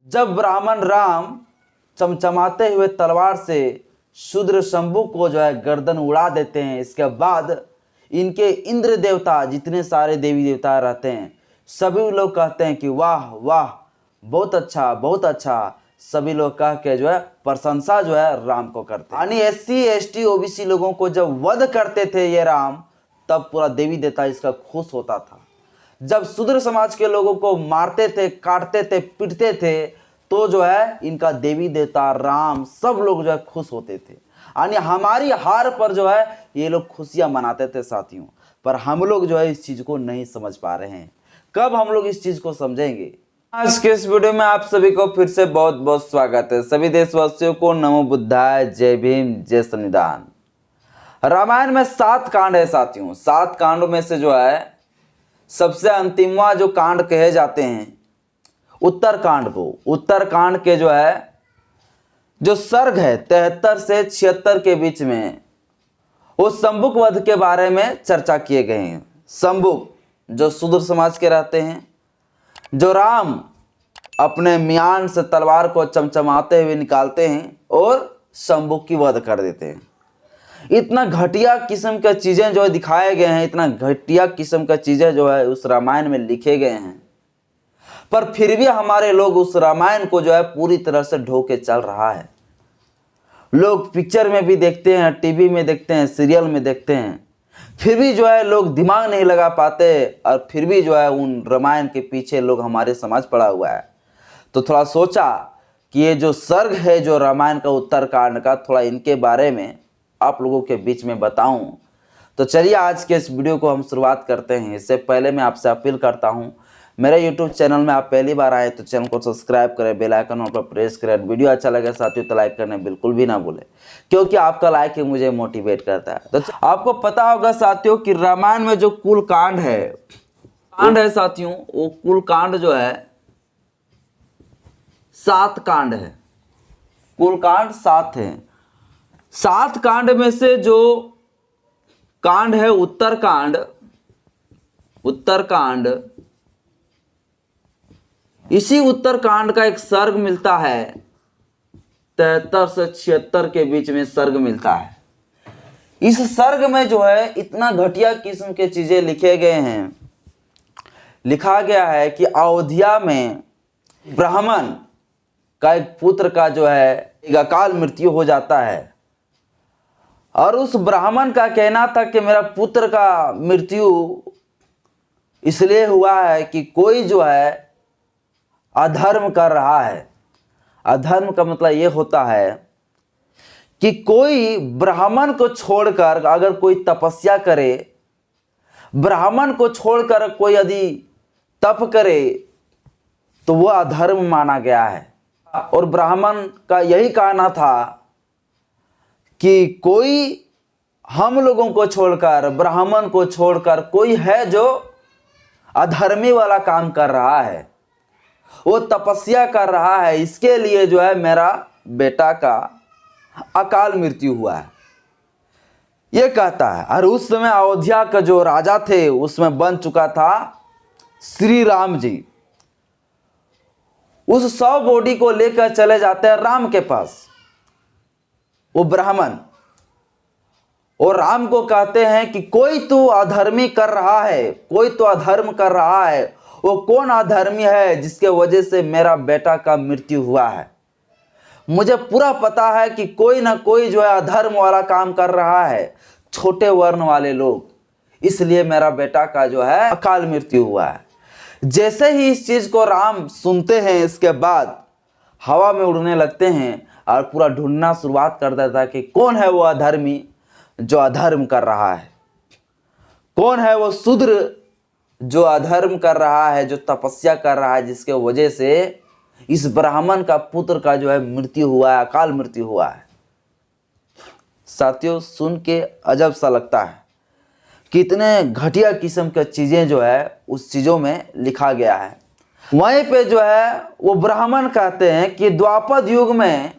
जब ब्राह्मण राम चमचमाते हुए तलवार से शूद्र शंभु को गर्दन उड़ा देते हैं, इसके बाद इनके इंद्र देवता जितने सारे देवी देवता रहते हैं सभी लोग कहते हैं कि वाह वाह, बहुत अच्छा बहुत अच्छा। सभी लोग कह के प्रशंसा राम को करते हैं। यानी SC ST OBC लोगों को जब वध करते थे ये राम, तब पूरा देवी देवता इसका खुश होता था। जब शूद्र समाज के लोगों को मारते थे, काटते थे, पीटते थे, तो इनका देवी देवता राम सब लोग खुश होते थे। यानी हमारी हार पर ये लोग खुशियां मनाते थे साथियों। पर हम लोग इस चीज को नहीं समझ पा रहे हैं। कब हम लोग इस चीज को समझेंगे? आज के इस वीडियो में आप सभी को फिर से बहुत बहुत स्वागत है। सभी देशवासियों को नमो बुद्धाय, जय भीम, जय संविधान। रामायण में 7 कांड है साथियों। 7 कांडों में से सबसे अंतिमवा जो कांड कहे जाते हैं उत्तरकांड को, उत्तरकांड के जो सर्ग है 73 से 76 के बीच में वो शंभुक वध के बारे में चर्चा किए गए हैं। शंभुक जो शूद्र समाज के रहते हैं, जो राम अपने म्यान से तलवार को चमचमाते हुए निकालते हैं और शंभुक की वध कर देते हैं। इतना घटिया किस्म के चीजें दिखाए गए हैं, इतना घटिया किस्म का चीजें उस रामायण में लिखे गए हैं, पर फिर भी हमारे लोग उस रामायण को पूरी तरह से ढो के चल रहा है। लोग पिक्चर में भी देखते हैं, टीवी में देखते हैं, सीरियल में देखते हैं, फिर भी लोग दिमाग नहीं लगा पाते और फिर भी उन रामायण के पीछे लोग हमारे समाज पड़ा हुआ है। तो थोड़ा सोचा कि ये जो सर्ग है जो रामायण का उत्तरकांड का, थोड़ा इनके बारे में आप लोगों के बीच में बताऊं। तो चलिए आज के इस वीडियो को हम शुरुआत करते हैं। इससे पहले मैं आपसे अपील करता हूं, मेरे YouTube चैनल में आप पहली बार आए तो चैनल को सब्सक्राइब करें, बेल आइकन पर प्रेस करें। वीडियो अच्छा लगे साथियों तो लाइक करने बिल्कुल भी ना भूलें, क्योंकि आपका लाइक ही मुझे मोटिवेट करता है। तो आपको पता होगा साथियों कि रामायण में जो कुल कांड है साथियों, वो कुल कांड 7 कांड है। कुल कांड 7 है। 7 कांड में से जो कांड है उत्तरकांड, इसी उत्तरकांड का एक सर्ग मिलता है 73 से 76 के बीच में सर्ग मिलता है। इस सर्ग में इतना घटिया किस्म के चीजें लिखे गए हैं। लिखा गया है कि अयोध्या में ब्राह्मण का एक पुत्र का एक अकाल मृत्यु हो जाता है, और उस ब्राह्मण का कहना था कि मेरा पुत्र का मृत्यु इसलिए हुआ है कि कोई अधर्म कर रहा है। अधर्म का मतलब ये होता है कि कोई ब्राह्मण को छोड़कर अगर कोई तपस्या करे, ब्राह्मण को छोड़कर कोई यदि तप करे तो वह अधर्म माना गया है। और ब्राह्मण का यही कहना था कि कोई हम लोगों को छोड़कर, ब्राह्मण को छोड़कर कोई है जो अधर्मी वाला काम कर रहा है, वो तपस्या कर रहा है, इसके लिए मेरा बेटा का अकाल मृत्यु हुआ है, ये कहता है। और उस समय अयोध्या का जो राजा थे उसमें बन चुका था श्री राम जी। उस 100 बॉडी को लेकर चले जाते हैं राम के पास वो ब्राह्मण, और राम को कहते हैं कि कोई तो अधर्मी कर रहा है, कोई तो अधर्म कर रहा है। वो कौन अधर्मी है जिसके वजह से मेरा बेटा का मृत्यु हुआ है? मुझे पूरा पता है कि कोई ना कोई अधर्म वाला काम कर रहा है, छोटे वर्ण वाले लोग, इसलिए मेरा बेटा का अकाल मृत्यु हुआ है। जैसे ही इस चीज को राम सुनते हैं, इसके बाद हवा में उड़ने लगते हैं और पूरा ढूंढना शुरुआत कर देता है कि कौन है वो अधर्मी जो अधर्म कर रहा है, कौन है वो शूद्र जो अधर्म कर रहा है, जो तपस्या कर रहा है, जिसके वजह से इस ब्राह्मण का पुत्र का मृत्यु हुआ है, अकाल मृत्यु हुआ है। साथियों सुन के अजब सा लगता है, कितने घटिया किस्म की चीजें उस चीजों में लिखा गया है। वहीं पे वो ब्राह्मण कहते हैं कि द्वापर युग में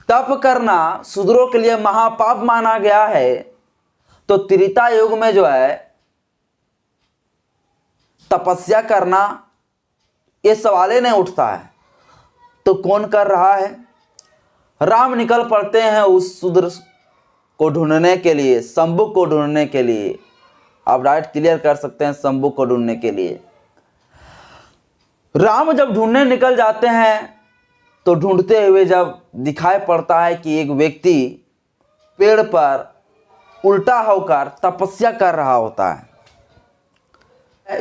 तप करना शूद्रों के लिए महापाप माना गया है, तो त्रेता युग में तपस्या करना ये सवाल ही नहीं उठता है। तो कौन कर रहा है? राम निकल पड़ते हैं उस शूद्र को ढूंढने के लिए, शंभु को ढूंढने के लिए। आप डायरेक्ट क्लियर कर सकते हैं, शंभु को ढूंढने के लिए। राम जब ढूंढने निकल जाते हैं तो ढूंढते हुए जब दिखाई पड़ता है कि एक व्यक्ति पेड़ पर उल्टा होकर तपस्या कर रहा होता है।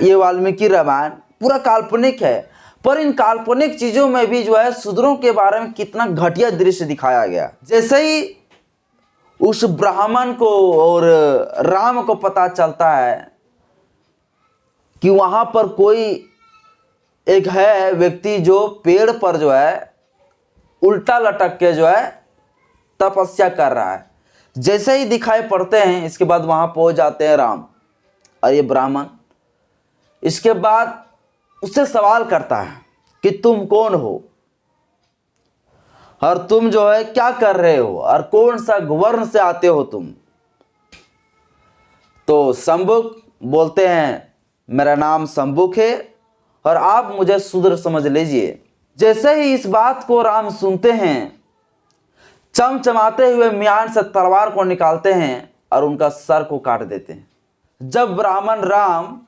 ये वाल्मीकि रामायण पूरा काल्पनिक है, पर इन काल्पनिक चीजों में भी जो है शूद्रों के बारे में कितना घटिया दृश्य दिखाया गया। जैसे ही उस ब्राह्मण को और राम को पता चलता है कि वहां पर कोई एक है व्यक्ति जो पेड़ पर जो है उल्टा लटक के जो है तपस्या कर रहा है, जैसे ही दिखाई पड़ते हैं इसके बाद वहां पहुंच जाते हैं राम और ये ब्राह्मण। इसके बाद उससे सवाल करता है कि तुम कौन हो और तुम जो है क्या कर रहे हो और कौन सा वर्ण से आते हो तुम? तो शंभुक बोलते हैं मेरा नाम शंभुक है और आप मुझे शूद्र समझ लीजिए। जैसे ही इस बात को राम सुनते हैं, चमचमाते हुए म्यान से तलवार को निकालते हैं और उनका सर को काट देते हैं। जब ब्राह्मण राम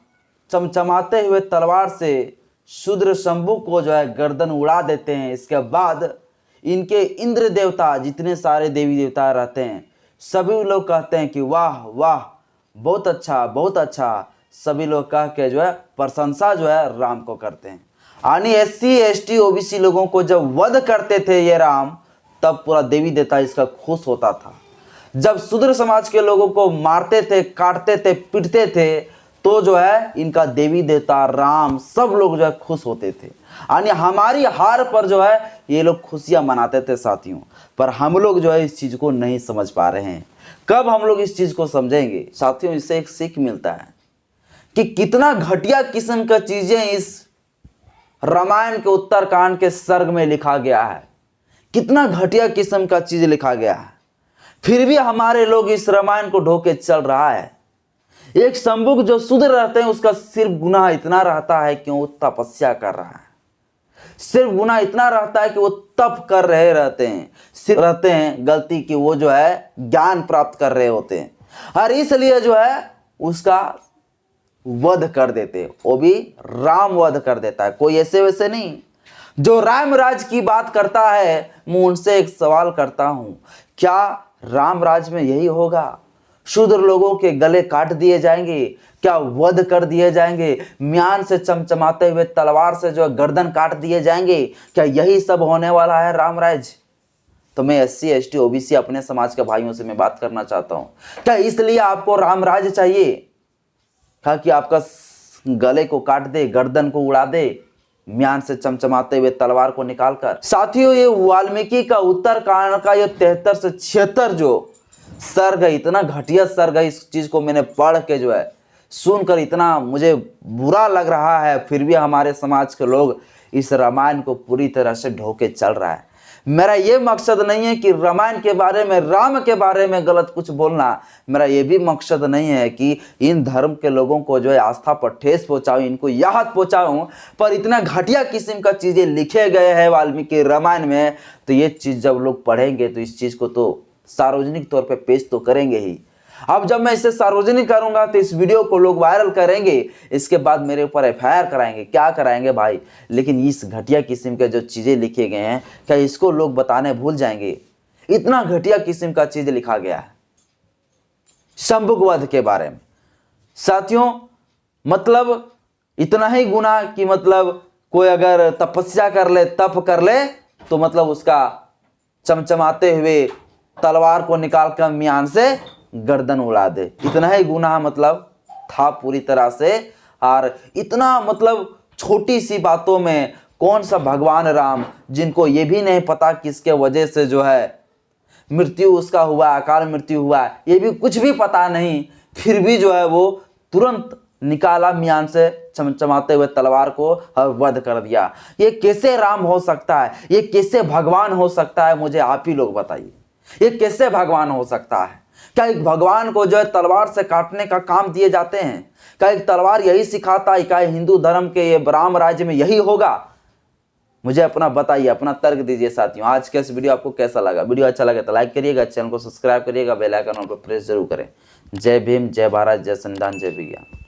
चमचमाते हुए तलवार से शूद्र शंभु को जो है गर्दन उड़ा देते हैं, इसके बाद इनके इंद्र देवता जितने सारे देवी देवता रहते हैं सभी लोग कहते हैं कि वाह वाह, बहुत अच्छा बहुत अच्छा। सभी लोग कह के जो है प्रशंसा जो है राम को करते हैं। यानी SC ST OBC लोगों को जब वध करते थे ये राम, तब पूरा देवी देवता इसका खुश होता था। जब शूद्र समाज के लोगों को मारते थे, काटते थे, पीटते थे, तो जो है इनका देवी देवता राम सब लोग जो है खुश होते थे। यानी हमारी हार पर जो है ये लोग खुशियां मनाते थे साथियों। पर हम लोग जो है इस चीज को नहीं समझ पा रहे हैं। कब हम लोग इस चीज को समझेंगे साथियों? इससे एक सीख मिलता है कि कितना घटिया किस्म का चीजें इस रामायण के उत्तरकांड के सर्ग में लिखा गया है। कितना घटिया किस्म का चीज लिखा गया है, फिर भी हमारे लोग इस रामायण को ढोके चल रहा है। एक शंभुक जो शूद्र रहते हैं उसका सिर्फ गुनाह इतना रहता है कि वो तपस्या कर रहा है। सिर्फ गुनाह इतना रहता है कि वो तप कर रहे रहते हैं, सिर्फ रहते हैं गलती कि वो जो है ज्ञान प्राप्त कर रहे होते हैं और इसलिए जो है उसका वध कर देते। वो भी राम वध कर देता है, कोई ऐसे वैसे नहीं। जो राम राज की बात करता है, मैं उनसे एक सवाल करता हूं, क्या राम राज में यही होगा? शूद्र लोगों के गले काट दिए जाएंगे, क्या वध कर दिए जाएंगे, म्यान से चमचमाते हुए तलवार से जो गर्दन काट दिए जाएंगे? क्या यही सब होने वाला है राम राज? तो मैं SC ST OBC अपने समाज के भाइयों से मैं बात करना चाहता हूं, क्या इसलिए आपको राम राज चाहिए? क्या कि आपका गले को काट दे, गर्दन को उड़ा दे, म्यान से चमचमाते हुए तलवार को निकालकर? साथियों, ये वाल्मीकि का उत्तरकांड का ये 73 से 76 जो सर्ग है, इतना घटिया सर्ग है। इस चीज को मैंने पढ़ के जो है सुनकर इतना मुझे बुरा लग रहा है, फिर भी हमारे समाज के लोग इस रामायण को पूरी तरह से ढोके चल रहा है। मेरा ये मकसद नहीं है कि रामायण के बारे में, राम के बारे में गलत कुछ बोलना। मेरा ये भी मकसद नहीं है कि इन धर्म के लोगों को जो है आस्था पर ठेस पहुंचाऊं, इनको याद पहुंचाऊं। पर इतना घटिया किस्म का चीजें लिखे गए हैं वाल्मीकि रामायण में, तो ये चीज जब लोग पढ़ेंगे तो इस चीज को तो सार्वजनिक तौर पे पेश तो करेंगे ही। अब जब मैं इसे सार्वजनिक करूंगा तो इस वीडियो को लोग वायरल करेंगे, इसके बाद मेरे ऊपर FIR कराएंगे। क्या कराएंगे भाई? लेकिन इस घटिया किस्म के जो चीजें लिखे गए हैं, क्या इसको लोग बताने भूल जाएंगे? इतना घटिया किस्म का चीज लिखा गया है शंभुक वध के बारे में। साथियों, मतलब इतना ही गुनाह कि मतलब कोई अगर तपस्या कर ले, तप कर ले, तो मतलब उसका चमचमाते हुए तलवार को निकालकर म्यान से गर्दन उड़ा दे। इतना ही गुनाह मतलब था पूरी तरह से। और इतना मतलब छोटी सी बातों में कौन सा भगवान राम, जिनको ये भी नहीं पता किसके वजह से जो है मृत्यु उसका हुआ, अकाल मृत्यु हुआ, ये भी कुछ भी पता नहीं, फिर भी जो है वो तुरंत निकाला म्यान से चमचमाते हुए तलवार को और वध कर दिया। ये कैसे राम हो सकता है? ये कैसे भगवान हो सकता है? मुझे आप ही लोग बताइए, ये कैसे भगवान हो सकता है? क्या एक भगवान को जो है तलवार से काटने का काम दिए जाते हैं? क्या एक तलवार यही सिखाता है? क्या हिंदू धर्म के ये राम राज्य में यही होगा? मुझे अपना बताइए, अपना तर्क दीजिए साथियों। आज का इस वीडियो आपको कैसा लगा? वीडियो अच्छा लगे तो लाइक करिएगा, चैनल को सब्सक्राइब करिएगा, बेल आइकन पर प्रेस जरूर करें। जय भीम, जय भारत, जय संविधान, जय विज्ञान।